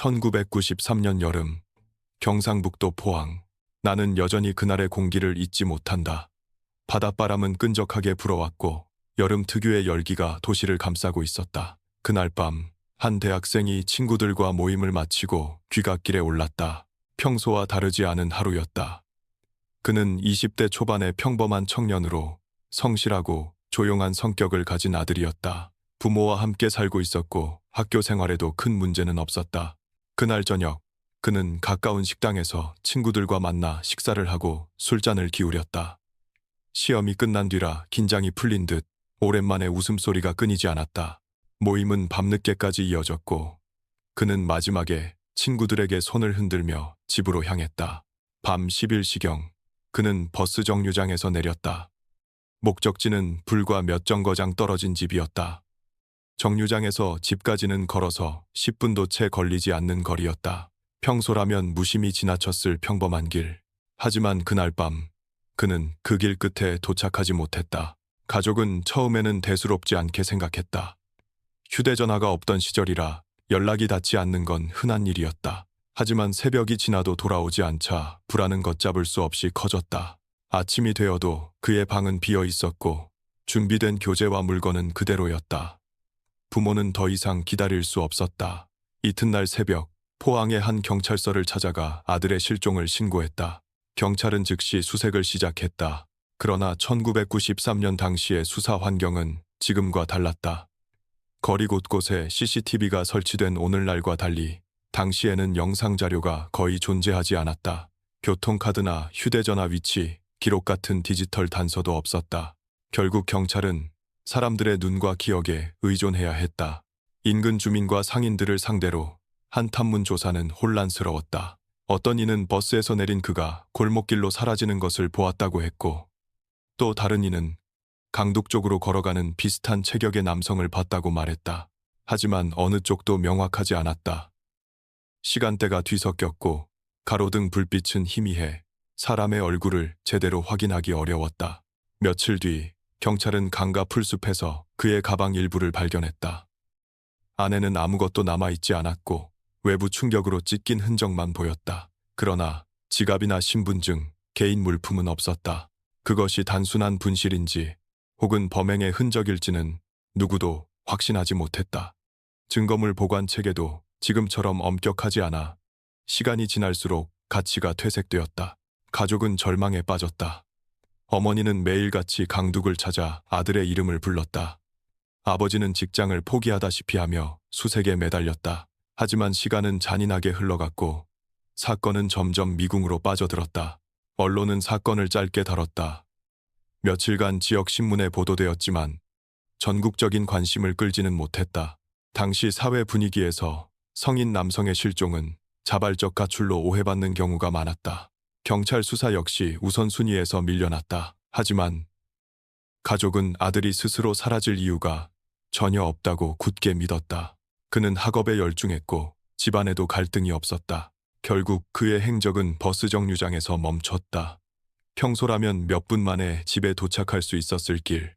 1993년 여름, 경상북도 포항. 나는 여전히 그날의 공기를 잊지 못한다. 바닷바람은 끈적하게 불어왔고 여름 특유의 열기가 도시를 감싸고 있었다. 그날 밤, 한 대학생이 친구들과 모임을 마치고 귀갓길에 올랐다. 평소와 다르지 않은 하루였다. 그는 20대 초반의 평범한 청년으로 성실하고 조용한 성격을 가진 아들이었다. 부모와 함께 살고 있었고 학교 생활에도 큰 문제는 없었다. 그날 저녁, 그는 가까운 식당에서 친구들과 만나 식사를 하고 술잔을 기울였다. 시험이 끝난 뒤라 긴장이 풀린 듯 오랜만에 웃음소리가 끊이지 않았다. 모임은 밤늦게까지 이어졌고 그는 마지막에 친구들에게 손을 흔들며 집으로 향했다. 밤 11시경, 그는 버스 정류장에서 내렸다. 목적지는 불과 몇 정거장 떨어진 집이었다. 정류장에서 집까지는 걸어서 10분도 채 걸리지 않는 거리였다. 평소라면 무심히 지나쳤을 평범한 길. 하지만 그날 밤, 그는 그 길 끝에 도착하지 못했다. 가족은 처음에는 대수롭지 않게 생각했다. 휴대전화가 없던 시절이라 연락이 닿지 않는 건 흔한 일이었다. 하지만 새벽이 지나도 돌아오지 않자 불안은 걷잡을 수 없이 커졌다. 아침이 되어도 그의 방은 비어 있었고 준비된 교재와 물건은 그대로였다. 부모는 더 이상 기다릴 수 없었다. 이튿날 새벽, 포항의 한 경찰서를 찾아가 아들의 실종을 신고했다. 경찰은 즉시 수색을 시작했다. 그러나 1993년 당시의 수사 환경은 지금과 달랐다. 거리 곳곳에 CCTV가 설치된 오늘날과 달리 당시에는 영상자료가 거의 존재하지 않았다. 교통카드나 휴대전화 위치, 기록 같은 디지털 단서도 없었다. 결국 경찰은 사람들의 눈과 기억에 의존해야 했다. 인근 주민과 상인들을 상대로 한 탐문 조사는 혼란스러웠다. 어떤 이는 버스에서 내린 그가 골목길로 사라지는 것을 보았다고 했고, 또 다른 이는 강둑 쪽으로 걸어가는 비슷한 체격의 남성을 봤다고 말했다. 하지만 어느 쪽도 명확하지 않았다. 시간대가 뒤섞였고 가로등 불빛은 희미해 사람의 얼굴을 제대로 확인하기 어려웠다. 며칠 뒤 경찰은 강가 풀숲에서 그의 가방 일부를 발견했다. 안에는 아무것도 남아있지 않았고 외부 충격으로 찢긴 흔적만 보였다. 그러나 지갑이나 신분증, 개인 물품은 없었다. 그것이 단순한 분실인지 혹은 범행의 흔적일지는 누구도 확신하지 못했다. 증거물 보관 체계도 지금처럼 엄격하지 않아 시간이 지날수록 가치가 퇴색되었다. 가족은 절망에 빠졌다. 어머니는 매일같이 강둑을 찾아 아들의 이름을 불렀다. 아버지는 직장을 포기하다시피 하며 수색에 매달렸다. 하지만 시간은 잔인하게 흘러갔고 사건은 점점 미궁으로 빠져들었다. 언론은 사건을 짧게 다뤘다. 며칠간 지역 신문에 보도되었지만 전국적인 관심을 끌지는 못했다. 당시 사회 분위기에서 성인 남성의 실종은 자발적 가출로 오해받는 경우가 많았다. 경찰 수사 역시 우선순위에서 밀려났다. 하지만 가족은 아들이 스스로 사라질 이유가 전혀 없다고 굳게 믿었다. 그는 학업에 열중했고 집안에도 갈등이 없었다. 결국 그의 행적은 버스 정류장에서 멈췄다. 평소라면 몇 분 만에 집에 도착할 수 있었을 길.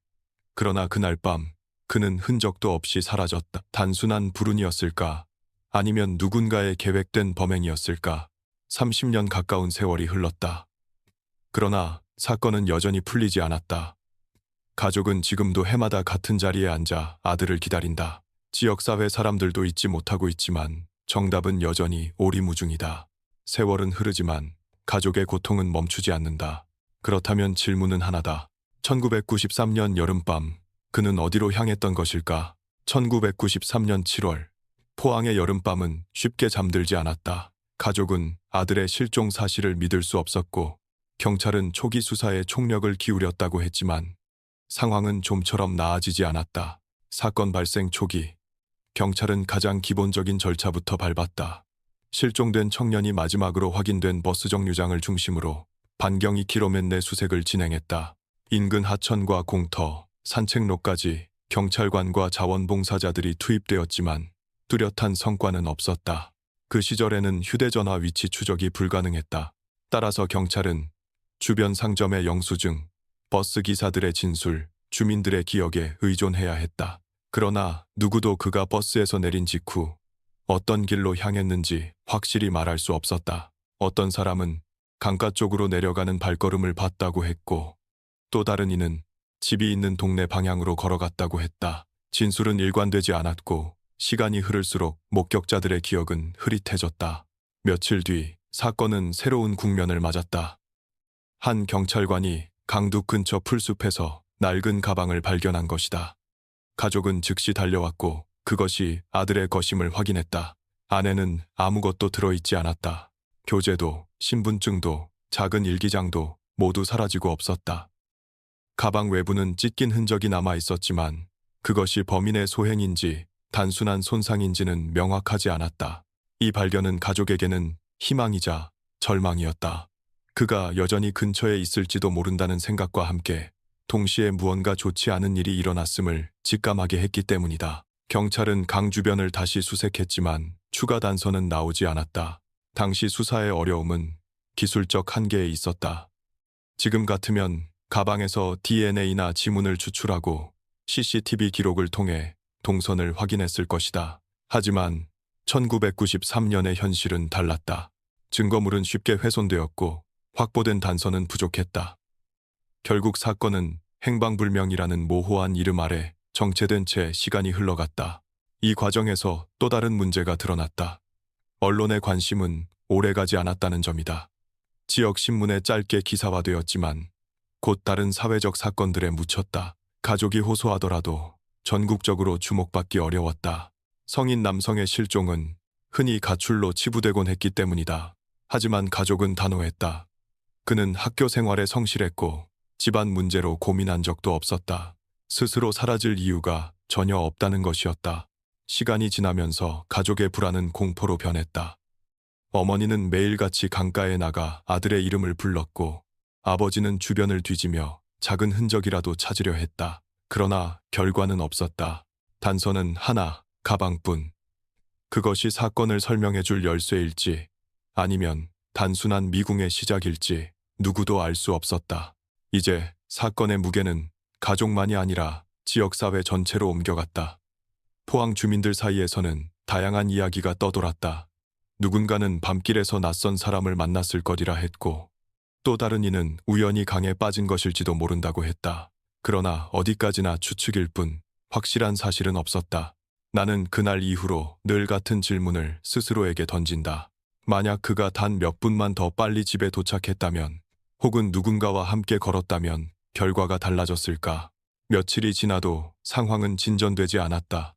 그러나 그날 밤 그는 흔적도 없이 사라졌다. 단순한 불운이었을까? 아니면 누군가의 계획된 범행이었을까? 30년 가까운 세월이 흘렀다. 그러나 사건은 여전히 풀리지 않았다. 가족은 지금도 해마다 같은 자리에 앉아 아들을 기다린다. 지역사회 사람들도 잊지 못하고 있지만 정답은 여전히 오리무중이다. 세월은 흐르지만 가족의 고통은 멈추지 않는다. 그렇다면 질문은 하나다. 1993년 여름밤, 그는 어디로 향했던 것일까? 1993년 7월, 포항의 여름밤은 쉽게 잠들지 않았다. 가족은 아들의 실종 사실을 믿을 수 없었고 경찰은 초기 수사에 총력을 기울였다고 했지만 상황은 좀처럼 나아지지 않았다. 사건 발생 초기, 경찰은 가장 기본적인 절차부터 밟았다. 실종된 청년이 마지막으로 확인된 버스 정류장을 중심으로 반경 2km 내 수색을 진행했다. 인근 하천과 공터, 산책로까지 경찰관과 자원봉사자들이 투입되었지만 뚜렷한 성과는 없었다. 그 시절에는 휴대전화 위치 추적이 불가능했다. 따라서 경찰은 주변 상점의 영수증, 버스 기사들의 진술, 주민들의 기억에 의존해야 했다. 그러나 누구도 그가 버스에서 내린 직후 어떤 길로 향했는지 확실히 말할 수 없었다. 어떤 사람은 강가 쪽으로 내려가는 발걸음을 봤다고 했고, 또 다른 이는 집이 있는 동네 방향으로 걸어갔다고 했다. 진술은 일관되지 않았고 시간이 흐를수록 목격자들의 기억은 흐릿해졌다. 며칠 뒤 사건은 새로운 국면을 맞았다. 한 경찰관이 강둑 근처 풀숲에서 낡은 가방을 발견한 것이다. 가족은 즉시 달려왔고 그것이 아들의 것임을 확인했다. 안에는 아무것도 들어있지 않았다. 교재도, 신분증도, 작은 일기장도 모두 사라지고 없었다. 가방 외부는 찢긴 흔적이 남아 있었지만 그것이 범인의 소행인지 단순한 손상인지는 명확하지 않았다. 이 발견은 가족에게는 희망이자 절망이었다. 그가 여전히 근처에 있을지도 모른다는 생각과 함께 동시에 무언가 좋지 않은 일이 일어났음을 직감하게 했기 때문이다. 경찰은 강 주변을 다시 수색했지만 추가 단서는 나오지 않았다. 당시 수사의 어려움은 기술적 한계에 있었다. 지금 같으면 가방에서 DNA나 지문을 추출하고 CCTV 기록을 통해 동선을 확인했을 것이다. 하지만 1993년의 현실은 달랐다. 증거물은 쉽게 훼손되었고 확보된 단서는 부족했다. 결국 사건은 행방불명이라는 모호한 이름 아래 정체된 채 시간이 흘러갔다. 이 과정에서 또 다른 문제가 드러났다. 언론의 관심은 오래가지 않았다는 점이다. 지역 신문에 짧게 기사화되었지만 곧 다른 사회적 사건들에 묻혔다. 가족이 호소하더라도 전국적으로 주목받기 어려웠다. 성인 남성의 실종은 흔히 가출로 치부되곤 했기 때문이다. 하지만 가족은 단호했다. 그는 학교 생활에 성실했고 집안 문제로 고민한 적도 없었다. 스스로 사라질 이유가 전혀 없다는 것이었다. 시간이 지나면서 가족의 불안은 공포로 변했다. 어머니는 매일같이 강가에 나가 아들의 이름을 불렀고 아버지는 주변을 뒤지며 작은 흔적이라도 찾으려 했다. 그러나 결과는 없었다. 단서는 하나, 가방뿐. 그것이 사건을 설명해줄 열쇠일지 아니면 단순한 미궁의 시작일지 누구도 알 수 없었다. 이제 사건의 무게는 가족만이 아니라 지역사회 전체로 옮겨갔다. 포항 주민들 사이에서는 다양한 이야기가 떠돌았다. 누군가는 밤길에서 낯선 사람을 만났을 거리라 했고 또 다른 이는 우연히 강에 빠진 것일지도 모른다고 했다. 그러나 어디까지나 추측일 뿐 확실한 사실은 없었다. 나는 그날 이후로 늘 같은 질문을 스스로에게 던진다. 만약 그가 단 몇 분만 더 빨리 집에 도착했다면 혹은 누군가와 함께 걸었다면 결과가 달라졌을까? 며칠이 지나도 상황은 진전되지 않았다.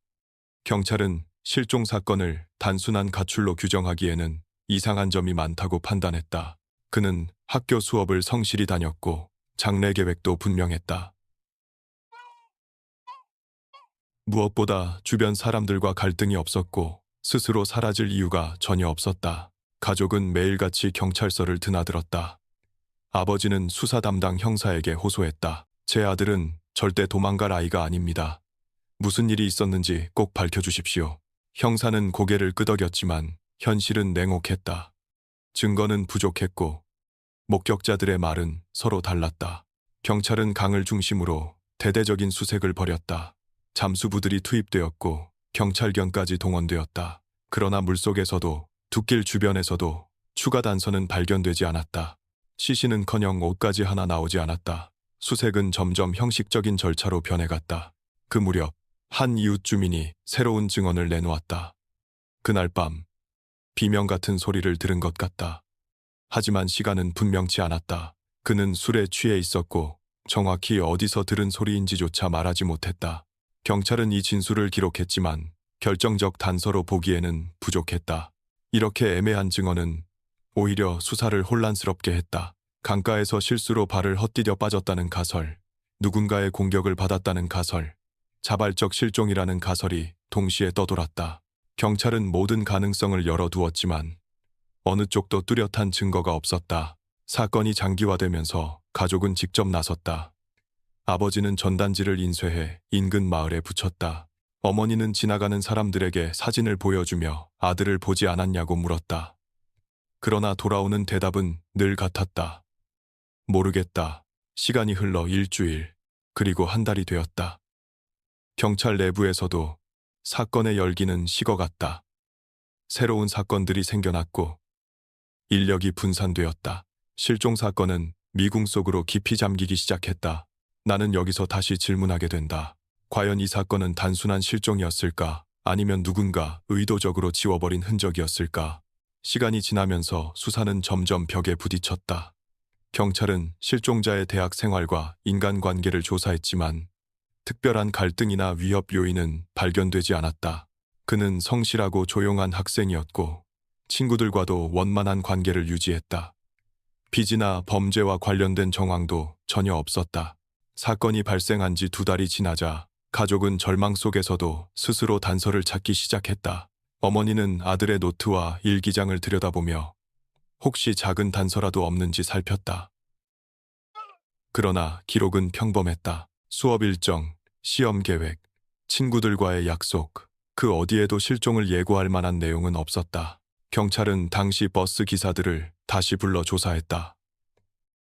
경찰은 실종 사건을 단순한 가출로 규정하기에는 이상한 점이 많다고 판단했다. 그는 학교 수업을 성실히 다녔고 장래 계획도 분명했다. 무엇보다 주변 사람들과 갈등이 없었고 스스로 사라질 이유가 전혀 없었다. 가족은 매일같이 경찰서를 드나들었다. 아버지는 수사 담당 형사에게 호소했다. 제 아들은 절대 도망갈 아이가 아닙니다. 무슨 일이 있었는지 꼭 밝혀주십시오. 형사는 고개를 끄덕였지만 현실은 냉혹했다. 증거는 부족했고 목격자들의 말은 서로 달랐다. 경찰은 강을 중심으로 대대적인 수색을 벌였다. 잠수부들이 투입되었고 경찰견까지 동원되었다. 그러나 물속에서도 둑길 주변에서도 추가 단서는 발견되지 않았다. 시신은커녕 옷까지 하나 나오지 않았다. 수색은 점점 형식적인 절차로 변해갔다. 그 무렵 한 이웃 주민이 새로운 증언을 내놓았다. 그날 밤 비명 같은 소리를 들은 것 같다. 하지만 시간은 분명치 않았다. 그는 술에 취해 있었고 정확히 어디서 들은 소리인지조차 말하지 못했다. 경찰은 이 진술을 기록했지만 결정적 단서로 보기에는 부족했다. 이렇게 애매한 증언은 오히려 수사를 혼란스럽게 했다. 강가에서 실수로 발을 헛디뎌 빠졌다는 가설, 누군가의 공격을 받았다는 가설, 자발적 실종이라는 가설이 동시에 떠돌았다. 경찰은 모든 가능성을 열어두었지만 어느 쪽도 뚜렷한 증거가 없었다. 사건이 장기화되면서 가족은 직접 나섰다. 아버지는 전단지를 인쇄해 인근 마을에 붙였다. 어머니는 지나가는 사람들에게 사진을 보여주며 아들을 보지 않았냐고 물었다. 그러나 돌아오는 대답은 늘 같았다. 모르겠다. 시간이 흘러 일주일, 그리고 한 달이 되었다. 경찰 내부에서도 사건의 열기는 식어갔다. 새로운 사건들이 생겨났고 인력이 분산되었다. 실종 사건은 미궁 속으로 깊이 잠기기 시작했다. 나는 여기서 다시 질문하게 된다. 과연 이 사건은 단순한 실종이었을까? 아니면 누군가 의도적으로 지워버린 흔적이었을까? 시간이 지나면서 수사는 점점 벽에 부딪혔다. 경찰은 실종자의 대학 생활과 인간관계를 조사했지만 특별한 갈등이나 위협 요인은 발견되지 않았다. 그는 성실하고 조용한 학생이었고 친구들과도 원만한 관계를 유지했다. 빚이나 범죄와 관련된 정황도 전혀 없었다. 사건이 발생한 지 2달이 지나자 가족은 절망 속에서도 스스로 단서를 찾기 시작했다. 어머니는 아들의 노트와 일기장을 들여다보며 혹시 작은 단서라도 없는지 살폈다. 그러나 기록은 평범했다. 수업 일정, 시험 계획, 친구들과의 약속, 그 어디에도 실종을 예고할 만한 내용은 없었다. 경찰은 당시 버스 기사들을 다시 불러 조사했다.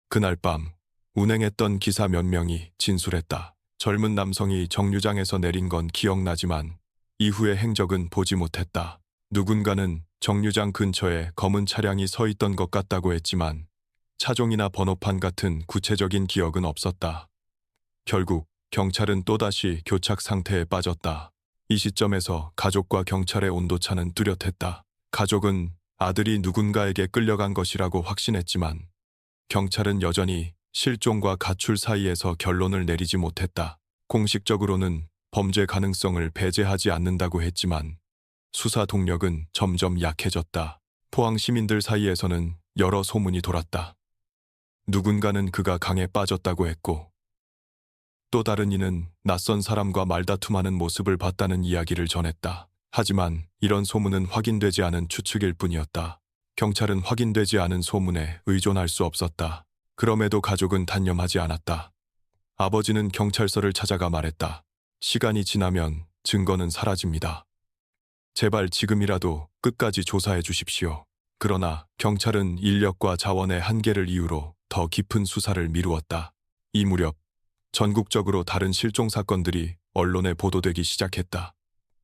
그날 밤 운행했던 기사 몇 명이 진술했다. 젊은 남성이 정류장에서 내린 건 기억나지만 이후의 행적은 보지 못했다. 누군가는 정류장 근처에 검은 차량이 서 있던 것 같다고 했지만 차종이나 번호판 같은 구체적인 기억은 없었다. 결국 경찰은 또다시 교착 상태에 빠졌다. 이 시점에서 가족과 경찰의 온도차는 뚜렷했다. 가족은 아들이 누군가에게 끌려간 것이라고 확신했지만 경찰은 여전히 실종과 가출 사이에서 결론을 내리지 못했다. 공식적으로는 범죄 가능성을 배제하지 않는다고 했지만 수사 동력은 점점 약해졌다. 포항 시민들 사이에서는 여러 소문이 돌았다. 누군가는 그가 강에 빠졌다고 했고 또 다른 이는 낯선 사람과 말다툼하는 모습을 봤다는 이야기를 전했다. 하지만 이런 소문은 확인되지 않은 추측일 뿐이었다. 경찰은 확인되지 않은 소문에 의존할 수 없었다. 그럼에도 가족은 단념하지 않았다. 아버지는 경찰서를 찾아가 말했다. 시간이 지나면 증거는 사라집니다. 제발 지금이라도 끝까지 조사해 주십시오. 그러나 경찰은 인력과 자원의 한계를 이유로 더 깊은 수사를 미루었다. 이 무렵 전국적으로 다른 실종 사건들이 언론에 보도되기 시작했다.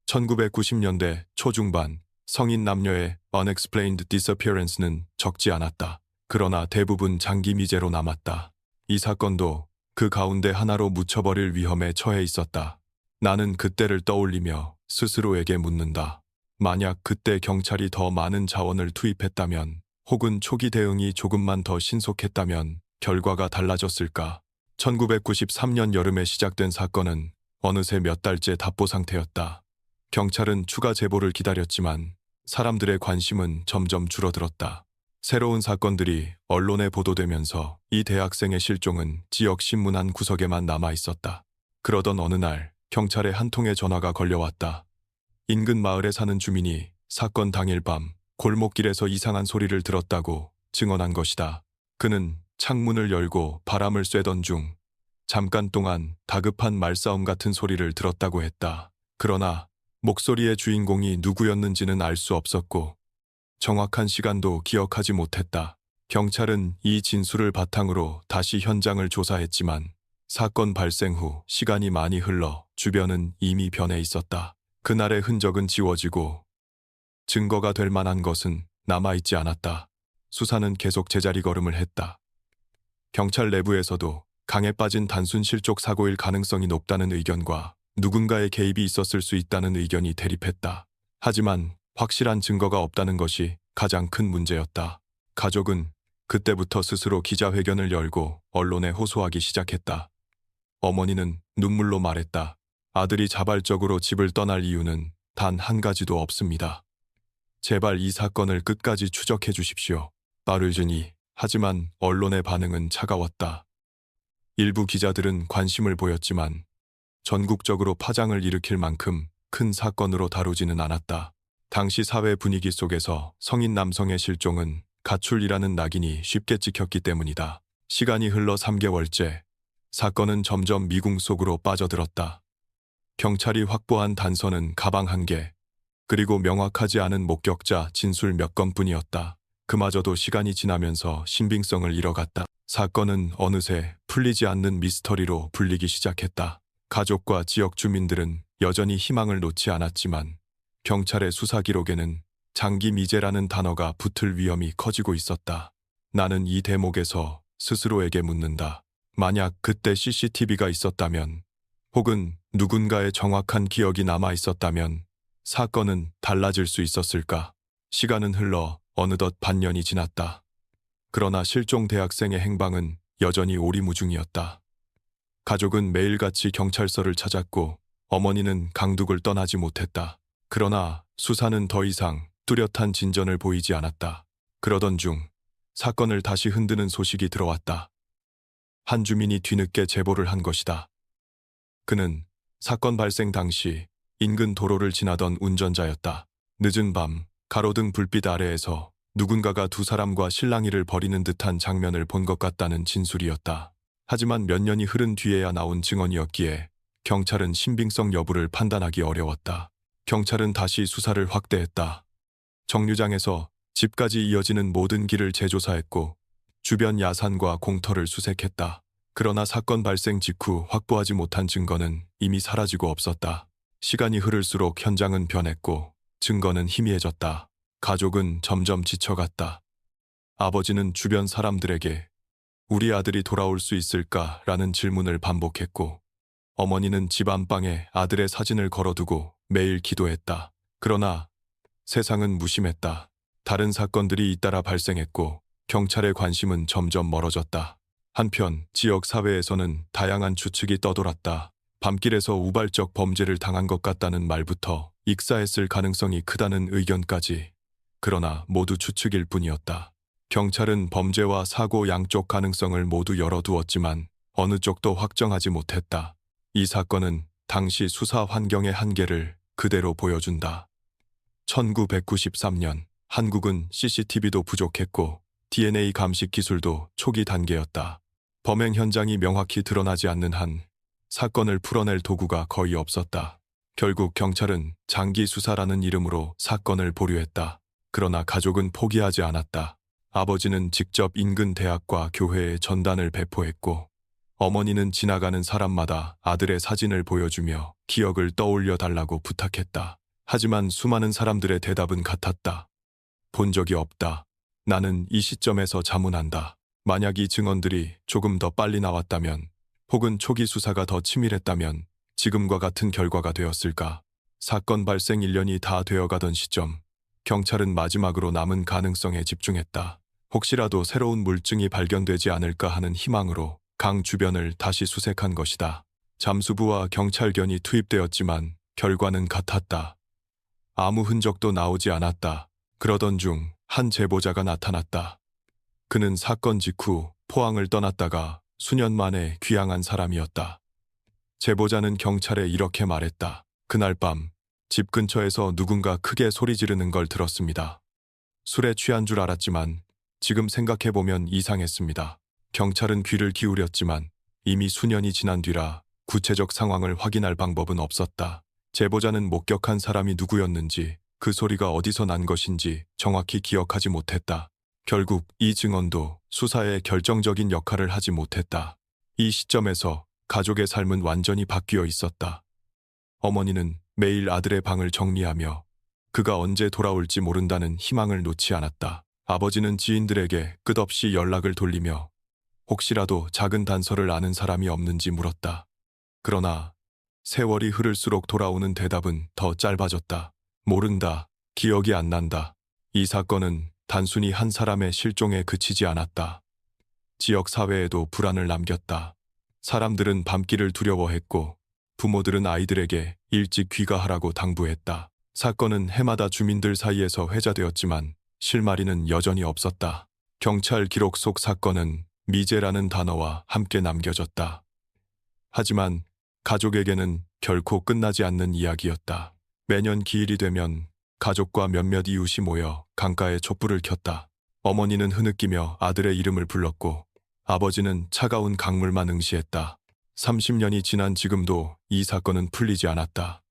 1990년대 초중반 성인 남녀의 unexplained disappearance는 적지 않았다. 그러나 대부분 장기 미제로 남았다. 이 사건도 그 가운데 하나로 묻혀버릴 위험에 처해 있었다. 나는 그때를 떠올리며 스스로에게 묻는다. 만약 그때 경찰이 더 많은 자원을 투입했다면 혹은 초기 대응이 조금만 더 신속했다면 결과가 달라졌을까? 1993년 여름에 시작된 사건은 어느새 몇 달째 답보 상태였다. 경찰은 추가 제보를 기다렸지만 사람들의 관심은 점점 줄어들었다. 새로운 사건들이 언론에 보도되면서 이 대학생의 실종은 지역 신문 한 구석에만 남아 있었다. 그러던 어느 날 경찰에 한 통의 전화가 걸려왔다. 인근 마을에 사는 주민이 사건 당일 밤 골목길에서 이상한 소리를 들었다고 증언한 것이다. 그는 창문을 열고 바람을 쐬던 중 잠깐 동안 다급한 말싸움 같은 소리를 들었다고 했다. 그러나 목소리의 주인공이 누구였는지는 알 수 없었고 정확한 시간도 기억하지 못했다. 경찰은 이 진술을 바탕으로 다시 현장을 조사했지만 사건 발생 후 시간이 많이 흘러 주변은 이미 변해 있었다. 그날의 흔적은 지워지고 증거가 될 만한 것은 남아있지 않았다. 수사는 계속 제자리 걸음을 했다. 경찰 내부에서도 강에 빠진 단순 실족 사고일 가능성이 높다는 의견과 누군가의 개입이 있었을 수 있다는 의견이 대립했다. 하지만 확실한 증거가 없다는 것이 가장 큰 문제였다. 가족은 그때부터 스스로 기자회견을 열고 언론에 호소하기 시작했다. 어머니는 눈물로 말했다. 아들이 자발적으로 집을 떠날 이유는 단 한 가지도 없습니다. 제발 이 사건을 끝까지 추적해 주십시오. 빠르주니. 하지만 언론의 반응은 차가웠다. 일부 기자들은 관심을 보였지만 전국적으로 파장을 일으킬 만큼 큰 사건으로 다루지는 않았다. 당시 사회 분위기 속에서 성인 남성의 실종은 가출이라는 낙인이 쉽게 찍혔기 때문이다. 시간이 흘러 3개월째 사건은 점점 미궁 속으로 빠져들었다. 경찰이 확보한 단서는 가방 1개, 그리고 명확하지 않은 목격자 진술 몇 건뿐이었다. 그마저도 시간이 지나면서 신빙성을 잃어갔다. 사건은 어느새 풀리지 않는 미스터리로 불리기 시작했다. 가족과 지역 주민들은 여전히 희망을 놓지 않았지만 경찰의 수사 기록에는 장기 미제라는 단어가 붙을 위험이 커지고 있었다. 나는 이 대목에서 스스로에게 묻는다. 만약 그때 CCTV가 있었다면, 혹은 누군가의 정확한 기억이 남아 있었다면 사건은 달라질 수 있었을까? 시간은 흘러 어느덧 반년이 지났다. 그러나 실종 대학생의 행방은 여전히 오리무중이었다. 가족은 매일같이 경찰서를 찾았고 어머니는 강둑을 떠나지 못했다. 그러나 수사는 더 이상 뚜렷한 진전을 보이지 않았다. 그러던 중 사건을 다시 흔드는 소식이 들어왔다. 한 주민이 뒤늦게 제보를 한 것이다. 그는 사건 발생 당시 인근 도로를 지나던 운전자였다. 늦은 밤 가로등 불빛 아래에서 누군가가 두 사람과 실랑이를 벌이는 듯한 장면을 본 것 같다는 진술이었다. 하지만 몇 년이 흐른 뒤에야 나온 증언이었기에 경찰은 신빙성 여부를 판단하기 어려웠다. 경찰은 다시 수사를 확대했다. 정류장에서 집까지 이어지는 모든 길을 재조사했고 주변 야산과 공터를 수색했다. 그러나 사건 발생 직후 확보하지 못한 증거는 이미 사라지고 없었다. 시간이 흐를수록 현장은 변했고 증거는 희미해졌다. 가족은 점점 지쳐갔다. 아버지는 주변 사람들에게 우리 아들이 돌아올 수 있을까라는 질문을 반복했고 어머니는 집 안방에 아들의 사진을 걸어두고 매일 기도했다. 그러나 세상은 무심했다. 다른 사건들이 잇따라 발생했고 경찰의 관심은 점점 멀어졌다. 한편 지역 사회에서는 다양한 추측이 떠돌았다. 밤길에서 우발적 범죄를 당한 것 같다는 말부터 익사했을 가능성이 크다는 의견까지. 그러나 모두 추측일 뿐이었다. 경찰은 범죄와 사고 양쪽 가능성을 모두 열어두었지만 어느 쪽도 확정하지 못했다. 이 사건은 당시 수사 환경의 한계를 그대로 보여준다. 1993년 한국은 CCTV도 부족했고 DNA 감식 기술도 초기 단계였다. 범행 현장이 명확히 드러나지 않는 한 사건을 풀어낼 도구가 거의 없었다. 결국 경찰은 장기 수사라는 이름으로 사건을 보류했다. 그러나 가족은 포기하지 않았다. 아버지는 직접 인근 대학과 교회에 전단을 배포했고 어머니는 지나가는 사람마다 아들의 사진을 보여주며 기억을 떠올려 달라고 부탁했다. 하지만 수많은 사람들의 대답은 같았다. 본 적이 없다. 나는 이 시점에서 자문한다. 만약 이 증언들이 조금 더 빨리 나왔다면, 혹은 초기 수사가 더 치밀했다면 지금과 같은 결과가 되었을까? 사건 발생 1년이 다 되어가던 시점, 경찰은 마지막으로 남은 가능성에 집중했다. 혹시라도 새로운 물증이 발견되지 않을까 하는 희망으로 강 주변을 다시 수색한 것이다. 잠수부와 경찰견이 투입되었지만 결과는 같았다. 아무 흔적도 나오지 않았다. 그러던 중 한 제보자가 나타났다. 그는 사건 직후 포항을 떠났다가 수년 만에 귀향한 사람이었다. 제보자는 경찰에 이렇게 말했다. 그날 밤 집 근처에서 누군가 크게 소리 지르는 걸 들었습니다. 술에 취한 줄 알았지만 지금 생각해보면 이상했습니다. 경찰은 귀를 기울였지만 이미 수년이 지난 뒤라 구체적 상황을 확인할 방법은 없었다. 제보자는 목격한 사람이 누구였는지, 그 소리가 어디서 난 것인지 정확히 기억하지 못했다. 결국 이 증언도 수사에 결정적인 역할을 하지 못했다. 이 시점에서 가족의 삶은 완전히 바뀌어 있었다. 어머니는 매일 아들의 방을 정리하며 그가 언제 돌아올지 모른다는 희망을 놓지 않았다. 아버지는 지인들에게 끝없이 연락을 돌리며 혹시라도 작은 단서를 아는 사람이 없는지 물었다. 그러나 세월이 흐를수록 돌아오는 대답은 더 짧아졌다. 모른다. 기억이 안 난다. 이 사건은 단순히 한 사람의 실종에 그치지 않았다. 지역 사회에도 불안을 남겼다. 사람들은 밤길을 두려워했고 부모들은 아이들에게 일찍 귀가하라고 당부했다. 사건은 해마다 주민들 사이에서 회자되었지만 실마리는 여전히 없었다. 경찰 기록 속 사건은 미제라는 단어와 함께 남겨졌다. 하지만 가족에게는 결코 끝나지 않는 이야기였다. 매년 기일이 되면 가족과 몇몇 이웃이 모여 강가에 촛불을 켰다. 어머니는 흐느끼며 아들의 이름을 불렀고 아버지는 차가운 강물만 응시했다. 30년이 지난 지금도 이 사건은 풀리지 않았다.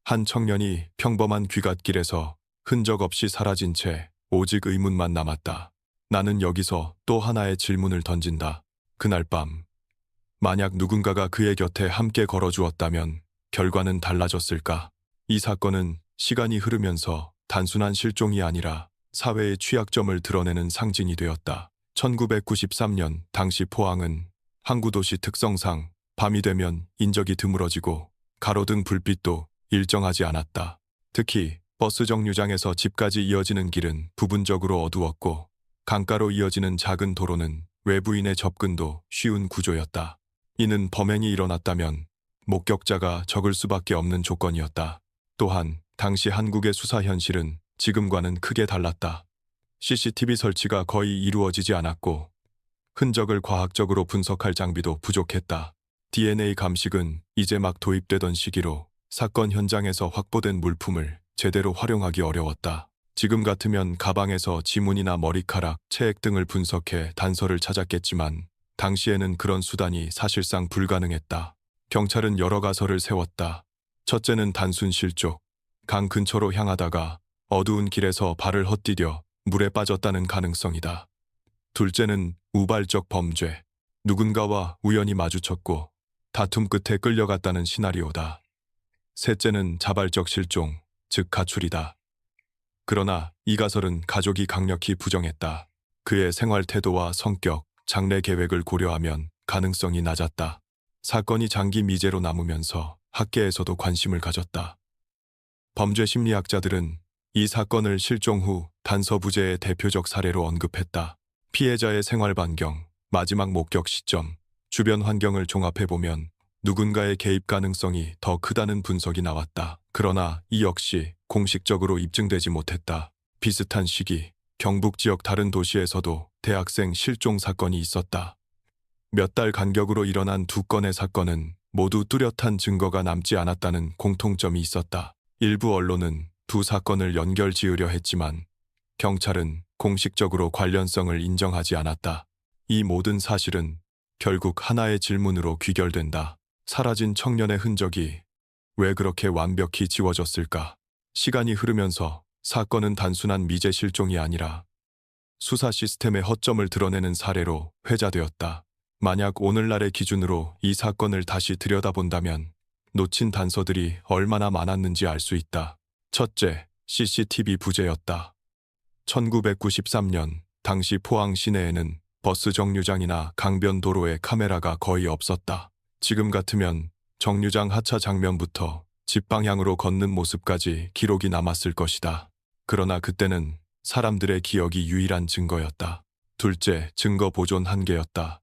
한 청년이 평범한 귀갓길에서 흔적 없이 사라진 채 오직 의문만 남았다. 나는 여기서 또 하나의 질문을 던진다. 그날 밤, 만약 누군가가 그의 곁에 함께 걸어주었다면 결과는 달라졌을까? 이 사건은 시간이 흐르면서 단순한 실종이 아니라 사회의 취약점을 드러내는 상징이 되었다. 1993년 당시 포항은 항구도시 특성상 밤이 되면 인적이 드물어지고 가로등 불빛도 일정하지 않았다. 특히 버스 정류장에서 집까지 이어지는 길은 부분적으로 어두웠고 강가로 이어지는 작은 도로는 외부인의 접근도 쉬운 구조였다. 이는 범행이 일어났다면 목격자가 적을 수밖에 없는 조건이었다. 또한 당시 한국의 수사 현실은 지금과는 크게 달랐다. CCTV 설치가 거의 이루어지지 않았고 흔적을 과학적으로 분석할 장비도 부족했다. DNA 감식은 이제 막 도입되던 시기로 사건 현장에서 확보된 물품을 제대로 활용하기 어려웠다. 지금 같으면 가방에서 지문이나 머리카락, 체액 등을 분석해 단서를 찾았겠지만 당시에는 그런 수단이 사실상 불가능했다. 경찰은 여러 가설을 세웠다. 첫째는 단순 실족, 강 근처로 향하다가 어두운 길에서 발을 헛디뎌 물에 빠졌다는 가능성이다. 둘째는 우발적 범죄, 누군가와 우연히 마주쳤고 다툼 끝에 끌려갔다는 시나리오다. 셋째는 자발적 실종, 즉 가출이다. 그러나 이 가설은 가족이 강력히 부정했다. 그의 생활 태도와 성격, 장래 계획을 고려하면 가능성이 낮았다. 사건이 장기 미제로 남으면서 학계에서도 관심을 가졌다. 범죄 심리학자들은 이 사건을 실종 후 단서부재의 대표적 사례로 언급했다. 피해자의 생활 반경, 마지막 목격 시점, 주변 환경을 종합해보면 누군가의 개입 가능성이 더 크다는 분석이 나왔다. 그러나 이 역시 공식적으로 입증되지 못했다. 비슷한 시기, 경북 지역 다른 도시에서도 대학생 실종 사건이 있었다. 몇 달 간격으로 일어난 두 건의 사건은 모두 뚜렷한 증거가 남지 않았다는 공통점이 있었다. 일부 언론은 두 사건을 연결 지으려 했지만 경찰은 공식적으로 관련성을 인정하지 않았다. 이 모든 사실은 결국 하나의 질문으로 귀결된다. 사라진 청년의 흔적이 왜 그렇게 완벽히 지워졌을까? 시간이 흐르면서 사건은 단순한 미제 실종이 아니라 수사 시스템의 허점을 드러내는 사례로 회자되었다. 만약 오늘날의 기준으로 이 사건을 다시 들여다본다면 놓친 단서들이 얼마나 많았는지 알 수 있다. 첫째, CCTV 부재였다. 1993년 당시 포항 시내에는 버스 정류장이나 강변 도로에 카메라가 거의 없었다. 지금 같으면 정류장 하차 장면부터 집 방향으로 걷는 모습까지 기록이 남았을 것이다. 그러나 그때는 사람들의 기억이 유일한 증거였다. 둘째, 증거 보존 한계였다.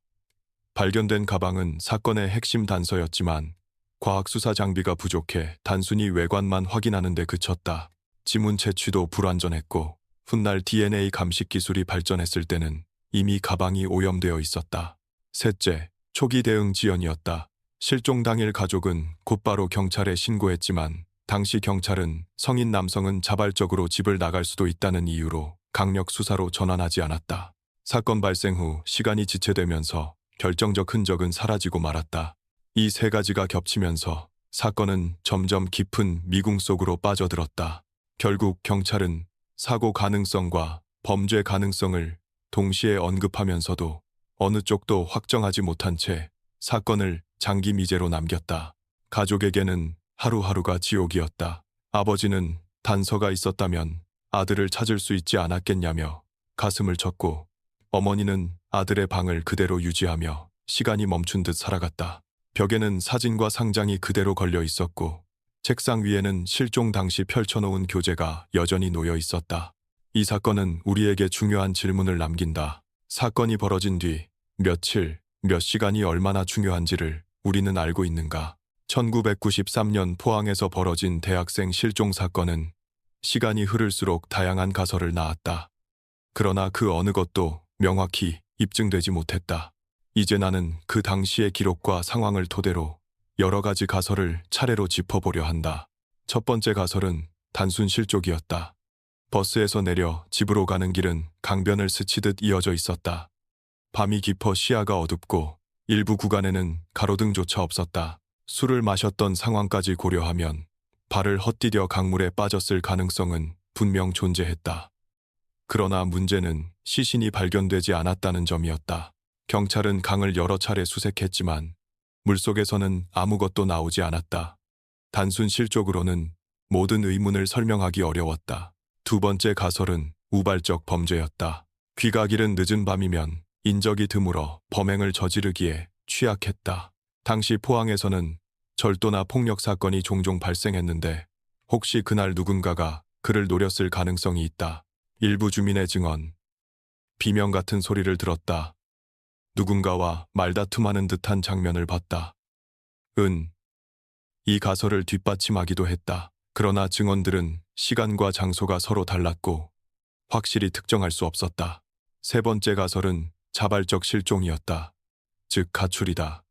발견된 가방은 사건의 핵심 단서였지만 과학수사 장비가 부족해 단순히 외관만 확인하는 데 그쳤다. 지문 채취도 불완전했고 훗날 DNA 감식 기술이 발전했을 때는 이미 가방이 오염되어 있었다. 셋째, 초기 대응 지연이었다. 실종 당일 가족은 곧바로 경찰에 신고했지만 당시 경찰은 성인 남성은 자발적으로 집을 나갈 수도 있다는 이유로 강력 수사로 전환하지 않았다. 사건 발생 후 시간이 지체되면서 결정적 흔적은 사라지고 말았다. 이 세 가지가 겹치면서 사건은 점점 깊은 미궁 속으로 빠져들었다. 결국 경찰은 사고 가능성과 범죄 가능성을 동시에 언급하면서도 어느 쪽도 확정하지 못한 채 사건을 장기 미제로 남겼다. 가족에게는 하루하루가 지옥이었다. 아버지는 단서가 있었다면 아들을 찾을 수 있지 않았겠냐며 가슴을 쳤고 어머니는 아들의 방을 그대로 유지하며 시간이 멈춘 듯 살아갔다. 벽에는 사진과 상장이 그대로 걸려 있었고 책상 위에는 실종 당시 펼쳐놓은 교재가 여전히 놓여 있었다. 이 사건은 우리에게 중요한 질문을 남긴다. 사건이 벌어진 뒤 며칠, 몇 시간이 얼마나 중요한지를 우리는 알고 있는가? 1993년 포항에서 벌어진 대학생 실종 사건은 시간이 흐를수록 다양한 가설을 낳았다. 그러나 그 어느 것도 명확히 입증되지 못했다. 이제 나는 그 당시의 기록과 상황을 토대로 여러 가지 가설을 차례로 짚어보려 한다. 첫 번째 가설은 단순 실족이었다. 버스에서 내려 집으로 가는 길은 강변을 스치듯 이어져 있었다. 밤이 깊어 시야가 어둡고 일부 구간에는 가로등조차 없었다. 술을 마셨던 상황까지 고려하면 발을 헛디뎌 강물에 빠졌을 가능성은 분명 존재했다. 그러나 문제는 시신이 발견되지 않았다는 점이었다. 경찰은 강을 여러 차례 수색했지만 물속에서는 아무것도 나오지 않았다. 단순 실족으로는 모든 의문을 설명하기 어려웠다. 두 번째 가설은 우발적 범죄였다. 귀가 기른 늦은 밤이면 인적이 드물어 범행을 저지르기에 취약했다. 당시 포항에서는 절도나 폭력 사건이 종종 발생했는데 혹시 그날 누군가가 그를 노렸을 가능성이 있다. 일부 주민의 증언. 비명 같은 소리를 들었다. 누군가와 말다툼하는 듯한 장면을 봤다. 이 가설을 뒷받침하기도 했다. 그러나 증언들은 시간과 장소가 서로 달랐고 확실히 특정할 수 없었다. 세 번째 가설은 자발적 실종이었다. 즉 가출이다.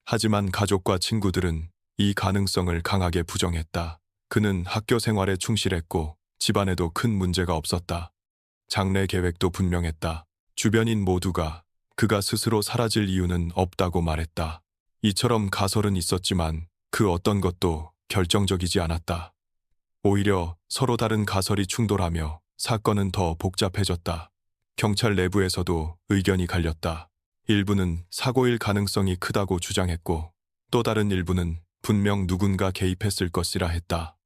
하지만 가족과 친구들은 이 가능성을 강하게 부정했다. 그는 학교 생활에 충실했고 집안에도 큰 문제가 없었다. 장래 계획도 분명했다. 주변인 모두가 그가 스스로 사라질 이유는 없다고 말했다. 이처럼 가설은 있었지만 그 어떤 것도 결정적이지 않았다. 오히려 서로 다른 가설이 충돌하며 사건은 더 복잡해졌다. 경찰 내부에서도 의견이 갈렸다. 일부는 사고일 가능성이 크다고 주장했고 또 다른 일부는 분명 누군가 개입했을 것이라 했다.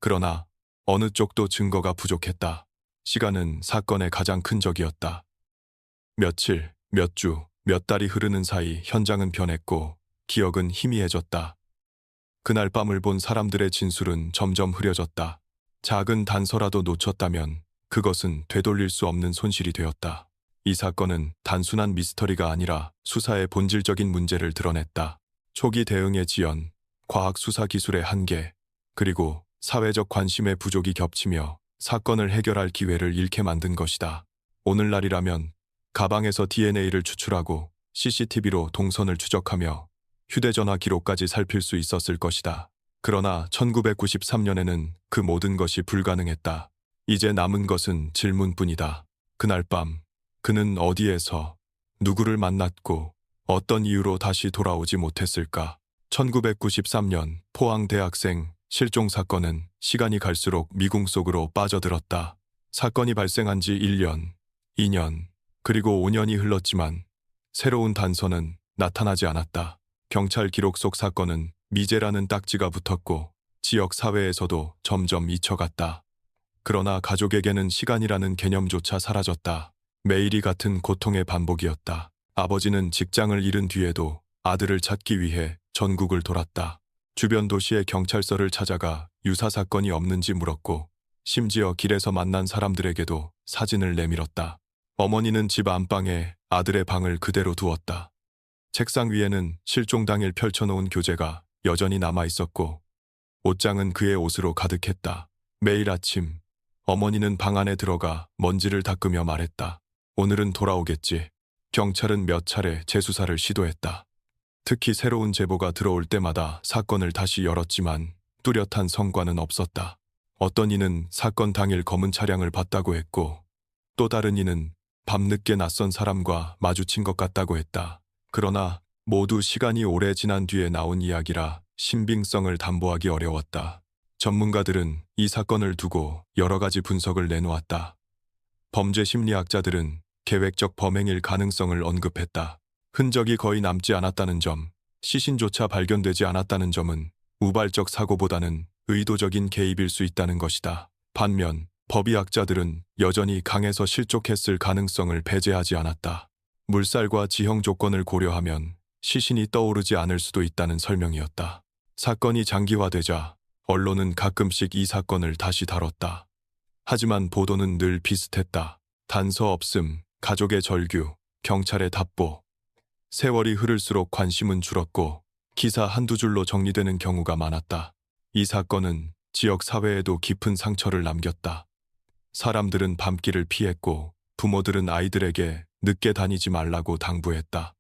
그러나 어느 쪽도 증거가 부족했다. 시간은 사건의 가장 큰 적이었다. 며칠, 몇 주, 몇 달이 흐르는 사이 현장은 변했고 기억은 희미해졌다. 그날 밤을 본 사람들의 진술은 점점 흐려졌다. 작은 단서라도 놓쳤다면 그것은 되돌릴 수 없는 손실이 되었다. 이 사건은 단순한 미스터리가 아니라 수사의 본질적인 문제를 드러냈다. 초기 대응의 지연, 과학 수사 기술의 한계, 그리고 사회적 관심의 부족이 겹치며 사건을 해결할 기회를 잃게 만든 것이다. 오늘날이라면 가방에서 DNA를 추출하고 CCTV로 동선을 추적하며 휴대전화 기록까지 살필 수 있었을 것이다. 그러나 1993년에는 그 모든 것이 불가능했다. 이제 남은 것은 질문뿐이다. 그날 밤, 그는 어디에서 누구를 만났고 어떤 이유로 다시 돌아오지 못했을까? 1993년 포항 대학생 실종 사건은 시간이 갈수록 미궁 속으로 빠져들었다. 사건이 발생한 지 1년, 2년, 그리고 5년이 흘렀지만 새로운 단서는 나타나지 않았다. 경찰 기록 속 사건은 미제라는 딱지가 붙었고 지역 사회에서도 점점 잊혀갔다. 그러나 가족에게는 시간이라는 개념조차 사라졌다. 매일이 같은 고통의 반복이었다. 아버지는 직장을 잃은 뒤에도 아들을 찾기 위해 전국을 돌았다. 주변 도시의 경찰서를 찾아가 유사 사건이 없는지 물었고 심지어 길에서 만난 사람들에게도 사진을 내밀었다. 어머니는 집 안방에 아들의 방을 그대로 두었다. 책상 위에는 실종 당일 펼쳐놓은 교재가 여전히 남아있었고 옷장은 그의 옷으로 가득했다. 매일 아침 어머니는 방 안에 들어가 먼지를 닦으며 말했다. 오늘은 돌아오겠지. 경찰은 몇 차례 재수사를 시도했다. 특히 새로운 제보가 들어올 때마다 사건을 다시 열었지만 뚜렷한 성과는 없었다. 어떤 이는 사건 당일 검은 차량을 봤다고 했고 또 다른 이는 밤늦게 낯선 사람과 마주친 것 같다고 했다. 그러나 모두 시간이 오래 지난 뒤에 나온 이야기라 신빙성을 담보하기 어려웠다. 전문가들은 이 사건을 두고 여러 가지 분석을 내놓았다. 범죄 심리학자들은 계획적 범행일 가능성을 언급했다. 흔적이 거의 남지 않았다는 점, 시신조차 발견되지 않았다는 점은 우발적 사고보다는 의도적인 개입일 수 있다는 것이다. 반면 법의학자들은 여전히 강에서 실족했을 가능성을 배제하지 않았다. 물살과 지형 조건을 고려하면 시신이 떠오르지 않을 수도 있다는 설명이었다. 사건이 장기화되자 언론은 가끔씩 이 사건을 다시 다뤘다. 하지만 보도는 늘 비슷했다. 단서 없음, 가족의 절규, 경찰의 답보. 세월이 흐를수록 관심은 줄었고 기사 한두 줄로 정리되는 경우가 많았다. 이 사건은 지역 사회에도 깊은 상처를 남겼다. 사람들은 밤길을 피했고 부모들은 아이들에게 늦게 다니지 말라고 당부했다.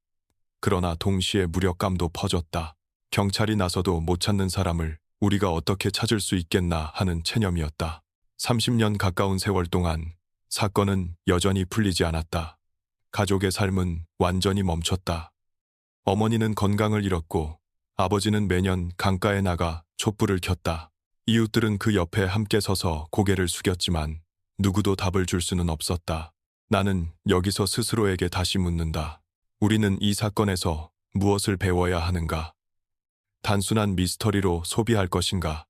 그러나 동시에 무력감도 퍼졌다. 경찰이 나서도 못 찾는 사람을 우리가 어떻게 찾을 수 있겠나 하는 체념이었다. 30년 가까운 세월 동안 사건은 여전히 풀리지 않았다. 가족의 삶은 완전히 멈췄다. 어머니는 건강을 잃었고 아버지는 매년 강가에 나가 촛불을 켰다. 이웃들은 그 옆에 함께 서서 고개를 숙였지만 누구도 답을 줄 수는 없었다. 나는 여기서 스스로에게 다시 묻는다. 우리는 이 사건에서 무엇을 배워야 하는가? 단순한 미스터리로 소비할 것인가?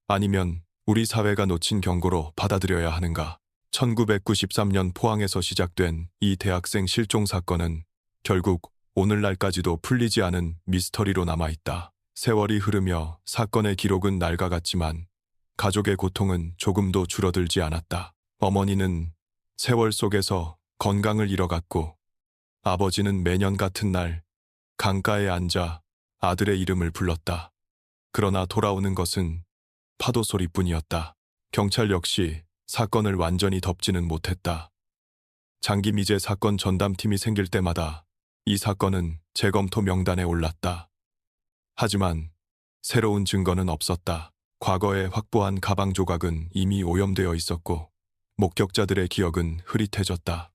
아니면 우리 사회가 놓친 경고로 받아들여야 하는가? 1993년 포항에서 시작된 이 대학생 실종 사건은 결국 오늘날까지도 풀리지 않은 미스터리로 남아있다. 세월이 흐르며 사건의 기록은 낡아갔지만 가족의 고통은 조금도 줄어들지 않았다. 어머니는 세월 속에서 건강을 잃어갔고 아버지는 매년 같은 날 강가에 앉아 아들의 이름을 불렀다. 그러나 돌아오는 것은 파도 소리뿐이었다. 경찰 역시 사건을 완전히 덮지는 못했다. 장기 미제 사건 전담팀이 생길 때마다 이 사건은 재검토 명단에 올랐다. 하지만 새로운 증거는 없었다. 과거에 확보한 가방 조각은 이미 오염되어 있었고 목격자들의 기억은 흐릿해졌다.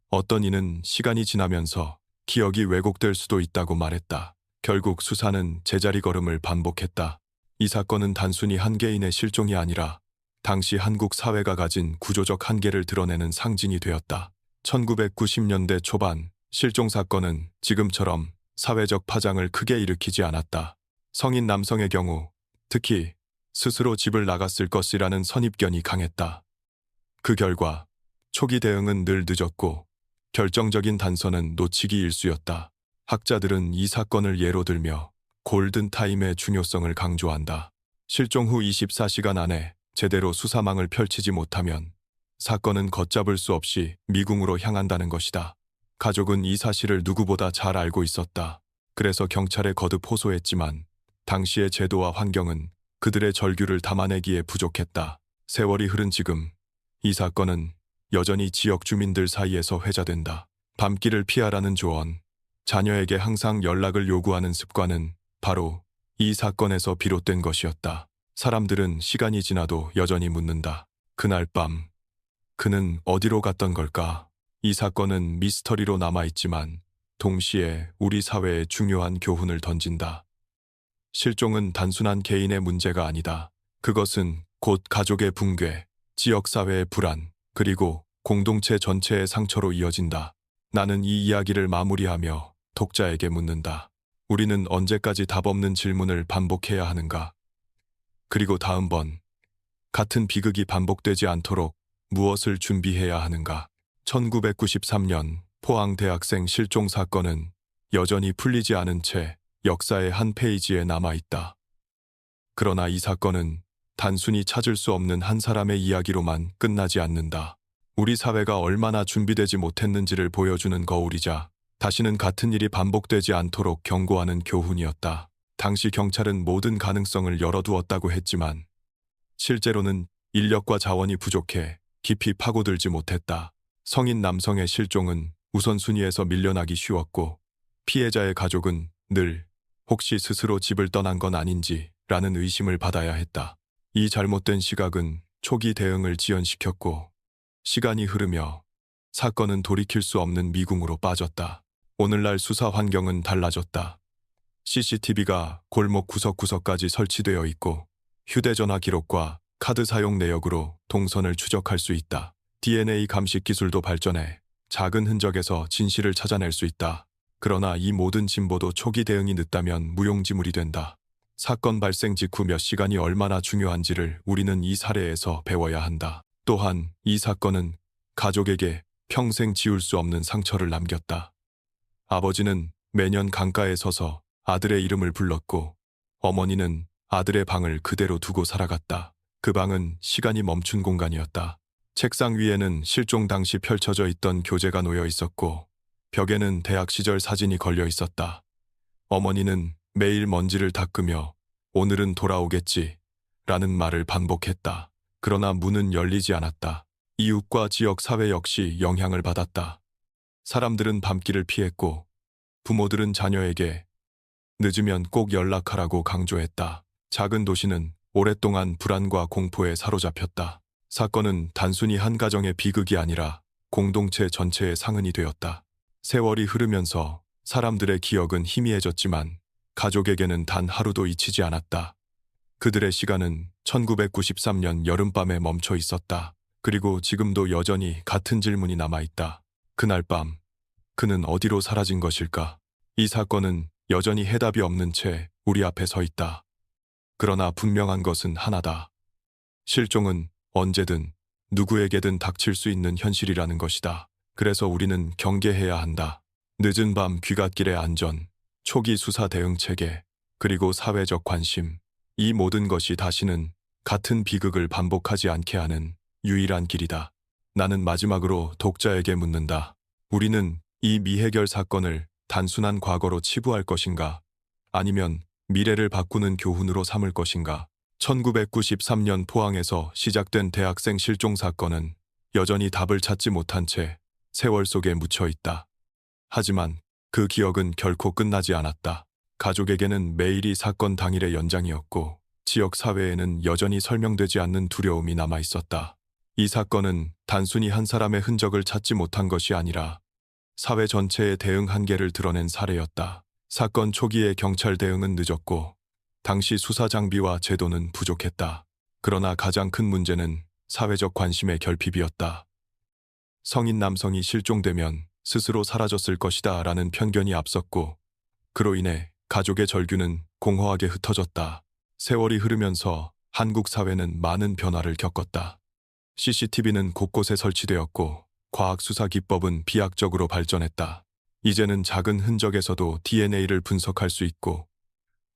어떤 이는 시간이 지나면서 기억이 왜곡될 수도 있다고 말했다. 결국 수사는 제자리 걸음을 반복했다. 이 사건은 단순히 한 개인의 실종이 아니라 당시 한국 사회가 가진 구조적 한계를 드러내는 상징이 되었다. 1990년대 초반 실종 사건은 지금처럼 사회적 파장을 크게 일으키지 않았다. 성인 남성의 경우 특히 스스로 집을 나갔을 것이라는 선입견이 강했다. 그 결과 초기 대응은 늘 늦었고 결정적인 단서는 놓치기 일쑤였다. 학자들은 이 사건을 예로 들며 골든타임의 중요성을 강조한다. 실종 후 24시간 안에 제대로 수사망을 펼치지 못하면 사건은 걷잡을 수 없이 미궁으로 향한다는 것이다. 가족은 이 사실을 누구보다 잘 알고 있었다. 그래서 경찰에 거듭 호소했지만 당시의 제도와 환경은 그들의 절규를 담아내기에 부족했다. 세월이 흐른 지금 이 사건은 여전히 지역 주민들 사이에서 회자된다. 밤길을 피하라는 조언, 자녀에게 항상 연락을 요구하는 습관은 바로 이 사건에서 비롯된 것이었다. 사람들은 시간이 지나도 여전히 묻는다. 그날 밤, 그는 어디로 갔던 걸까? 이 사건은 미스터리로 남아있지만 동시에 우리 사회에 중요한 교훈을 던진다. 실종은 단순한 개인의 문제가 아니다. 그것은 곧 가족의 붕괴, 지역사회의 불안, 그리고 공동체 전체의 상처로 이어진다. 나는 이 이야기를 마무리하며 독자에게 묻는다. 우리는 언제까지 답 없는 질문을 반복해야 하는가? 그리고 다음번 같은 비극이 반복되지 않도록 무엇을 준비해야 하는가? 1993년 포항 대학생 실종 사건은 여전히 풀리지 않은 채 역사의 한 페이지에 남아있다. 그러나 이 사건은 단순히 찾을 수 없는 한 사람의 이야기로만 끝나지 않는다. 우리 사회가 얼마나 준비되지 못했는지를 보여주는 거울이자 다시는 같은 일이 반복되지 않도록 경고하는 교훈이었다. 당시 경찰은 모든 가능성을 열어두었다고 했지만 실제로는 인력과 자원이 부족해 깊이 파고들지 못했다. 성인 남성의 실종은 우선순위에서 밀려나기 쉬웠고 피해자의 가족은 늘 혹시 스스로 집을 떠난 건 아닌지라는 의심을 받아야 했다. 이 잘못된 시각은 초기 대응을 지연시켰고 시간이 흐르며 사건은 돌이킬 수 없는 미궁으로 빠졌다. 오늘날 수사 환경은 달라졌다. CCTV가 골목 구석구석까지 설치되어 있고 휴대전화 기록과 카드 사용 내역으로 동선을 추적할 수 있다. DNA 감식 기술도 발전해 작은 흔적에서 진실을 찾아낼 수 있다. 그러나 이 모든 진보도 초기 대응이 늦다면 무용지물이 된다. 사건 발생 직후 몇 시간이 얼마나 중요한지를 우리는 이 사례에서 배워야 한다. 또한 이 사건은 가족에게 평생 지울 수 없는 상처를 남겼다. 아버지는 매년 강가에 서서 아들의 이름을 불렀고 어머니는 아들의 방을 그대로 두고 살아갔다. 그 방은 시간이 멈춘 공간이었다. 책상 위에는 실종 당시 펼쳐져 있던 교재가 놓여 있었고 벽에는 대학 시절 사진이 걸려 있었다. 어머니는 매일 먼지를 닦으며 오늘은 돌아오겠지 라는 말을 반복했다. 그러나 문은 열리지 않았다. 이웃과 지역 사회 역시 영향을 받았다. 사람들은 밤길을 피했고 부모들은 자녀에게 늦으면 꼭 연락하라고 강조했다. 작은 도시는 오랫동안 불안과 공포에 사로잡혔다. 사건은 단순히 한 가정의 비극이 아니라 공동체 전체의 상흔이 되었다. 세월이 흐르면서 사람들의 기억은 희미해졌지만 가족에게는 단 하루도 잊히지 않았다. 그들의 시간은 1993년 여름밤에 멈춰 있었다. 그리고 지금도 여전히 같은 질문이 남아있다. 그날 밤, 그는 어디로 사라진 것일까? 이 사건은 여전히 해답이 없는 채 우리 앞에 서 있다. 그러나 분명한 것은 하나다. 실종은 언제든 누구에게든 닥칠 수 있는 현실이라는 것이다. 그래서 우리는 경계해야 한다. 늦은 밤 귀갓길의 안전, 초기 수사 대응 체계, 그리고 사회적 관심, 이 모든 것이 다시는 같은 비극을 반복하지 않게 하는 유일한 길이다. 나는 마지막으로 독자에게 묻는다. 우리는 이 미해결 사건을 단순한 과거로 치부할 것인가? 아니면 미래를 바꾸는 교훈으로 삼을 것인가? 1993년 포항에서 시작된 대학생 실종 사건은 여전히 답을 찾지 못한 채 세월 속에 묻혀 있다. 하지만 그 기억은 결코 끝나지 않았다. 가족에게는 매일이 사건 당일의 연장이었고 지역 사회에는 여전히 설명되지 않는 두려움이 남아 있었다. 이 사건은 단순히 한 사람의 흔적을 찾지 못한 것이 아니라 사회 전체의 대응 한계를 드러낸 사례였다. 사건 초기에 경찰 대응은 늦었고 당시 수사 장비와 제도는 부족했다. 그러나 가장 큰 문제는 사회적 관심의 결핍이었다. 성인 남성이 실종되면 스스로 사라졌을 것이다 라는 편견이 앞섰고 그로 인해 가족의 절규는 공허하게 흩어졌다. 세월이 흐르면서 한국 사회는 많은 변화를 겪었다. CCTV는 곳곳에 설치되었고 과학 수사 기법은 비약적으로 발전했다. 이제는 작은 흔적에서도 DNA를 분석할 수 있고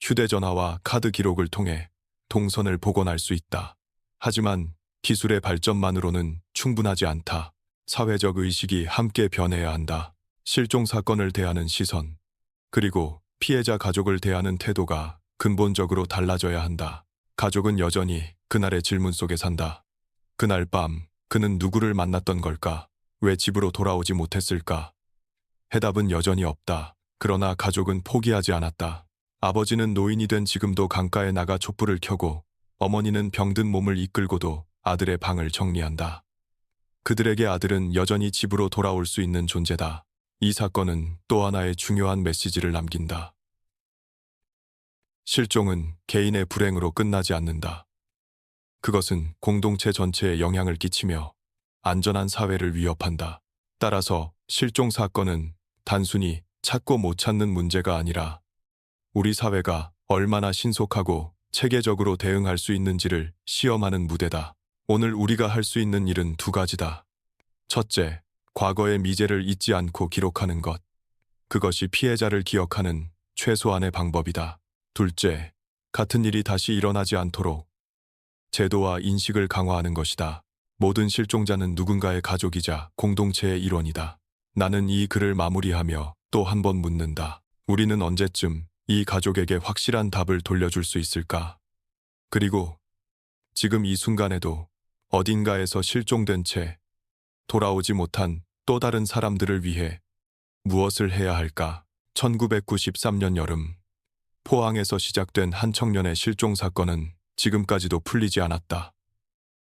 휴대전화와 카드 기록을 통해 동선을 복원할 수 있다. 하지만 기술의 발전만으로는 충분하지 않다. 사회적 의식이 함께 변해야 한다. 실종 사건을 대하는 시선, 그리고 피해자 가족을 대하는 태도가 근본적으로 달라져야 한다. 가족은 여전히 그날의 질문 속에 산다. 그날 밤 그는 누구를 만났던 걸까? 왜 집으로 돌아오지 못했을까? 해답은 여전히 없다. 그러나 가족은 포기하지 않았다. 아버지는 노인이 된 지금도 강가에 나가 촛불을 켜고 어머니는 병든 몸을 이끌고도 아들의 방을 정리한다. 그들에게 아들은 여전히 집으로 돌아올 수 있는 존재다. 이 사건은 또 하나의 중요한 메시지를 남긴다. 실종은 개인의 불행으로 끝나지 않는다. 그것은 공동체 전체에 영향을 끼치며 안전한 사회를 위협한다. 따라서 실종 사건은 단순히 찾고 못 찾는 문제가 아니라 우리 사회가 얼마나 신속하고 체계적으로 대응할 수 있는지를 시험하는 무대다. 오늘 우리가 할 수 있는 일은 두 가지다. 첫째, 과거의 미제를 잊지 않고 기록하는 것. 그것이 피해자를 기억하는 최소한의 방법이다. 둘째, 같은 일이 다시 일어나지 않도록 제도와 인식을 강화하는 것이다. 모든 실종자는 누군가의 가족이자 공동체의 일원이다. 나는 이 글을 마무리하며 또 한 번 묻는다. 우리는 언제쯤 이 가족에게 확실한 답을 돌려줄 수 있을까? 그리고 지금 이 순간에도 어딘가에서 실종된 채 돌아오지 못한 또 다른 사람들을 위해 무엇을 해야 할까? 1993년 여름, 포항에서 시작된 한 청년의 실종 사건은 지금까지도 풀리지 않았다.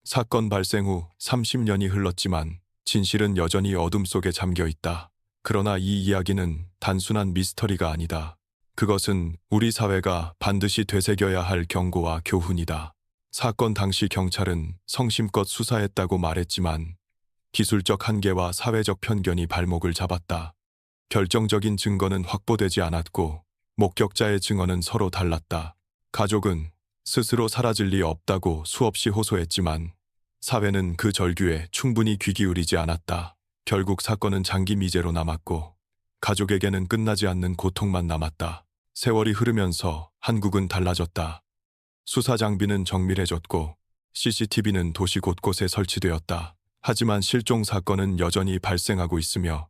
사건 발생 후 30년이 흘렀지만 진실은 여전히 어둠 속에 잠겨 있다. 그러나 이 이야기는 단순한 미스터리가 아니다. 그것은 우리 사회가 반드시 되새겨야 할 경고와 교훈이다. 사건 당시 경찰은 성심껏 수사했다고 말했지만 기술적 한계와 사회적 편견이 발목을 잡았다. 결정적인 증거는 확보되지 않았고 목격자의 증언은 서로 달랐다. 가족은 스스로 사라질 리 없다고 수없이 호소했지만 사회는 그 절규에 충분히 귀 기울이지 않았다. 결국 사건은 장기 미제로 남았고 가족에게는 끝나지 않는 고통만 남았다. 세월이 흐르면서 한국은 달라졌다. 수사 장비는 정밀해졌고 CCTV는 도시 곳곳에 설치되었다. 하지만 실종 사건은 여전히 발생하고 있으며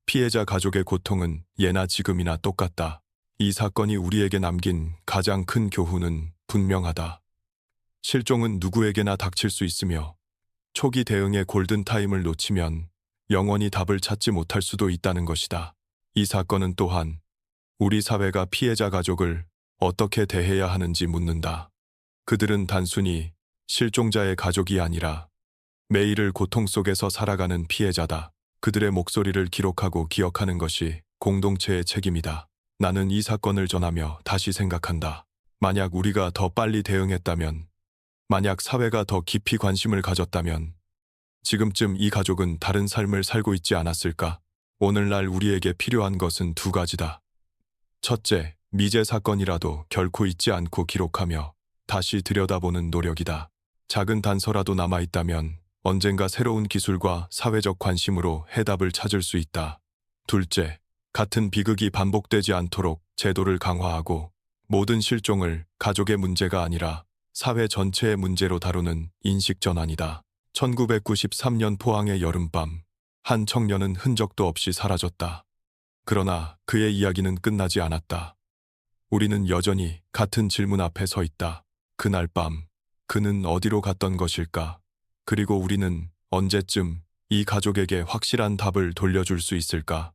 피해자 가족의 고통은 예나 지금이나 똑같다. 이 사건이 우리에게 남긴 가장 큰 교훈은 분명하다. 실종은 누구에게나 닥칠 수 있으며 초기 대응의 골든타임을 놓치면 영원히 답을 찾지 못할 수도 있다는 것이다. 이 사건은 또한 우리 사회가 피해자 가족을 어떻게 대해야 하는지 묻는다. 그들은 단순히 실종자의 가족이 아니라 매일을 고통 속에서 살아가는 피해자다. 그들의 목소리를 기록하고 기억하는 것이 공동체의 책임이다. 나는 이 사건을 전하며 다시 생각한다. 만약 우리가 더 빨리 대응했다면, 만약 사회가 더 깊이 관심을 가졌다면 지금쯤 이 가족은 다른 삶을 살고 있지 않았을까? 오늘날 우리에게 필요한 것은 두 가지다. 첫째, 미제 사건이라도 결코 잊지 않고 기록하며 다시 들여다보는 노력이다. 작은 단서라도 남아있다면 언젠가 새로운 기술과 사회적 관심으로 해답을 찾을 수 있다. 둘째, 같은 비극이 반복되지 않도록 제도를 강화하고 모든 실종을 가족의 문제가 아니라 사회 전체의 문제로 다루는 인식 전환이다. 1993년 포항의 여름밤, 한 청년은 흔적도 없이 사라졌다. 그러나 그의 이야기는 끝나지 않았다. 우리는 여전히 같은 질문 앞에 서 있다. 그날 밤, 그는 어디로 갔던 것일까? 그리고 우리는 언제쯤 이 가족에게 확실한 답을 돌려줄 수 있을까?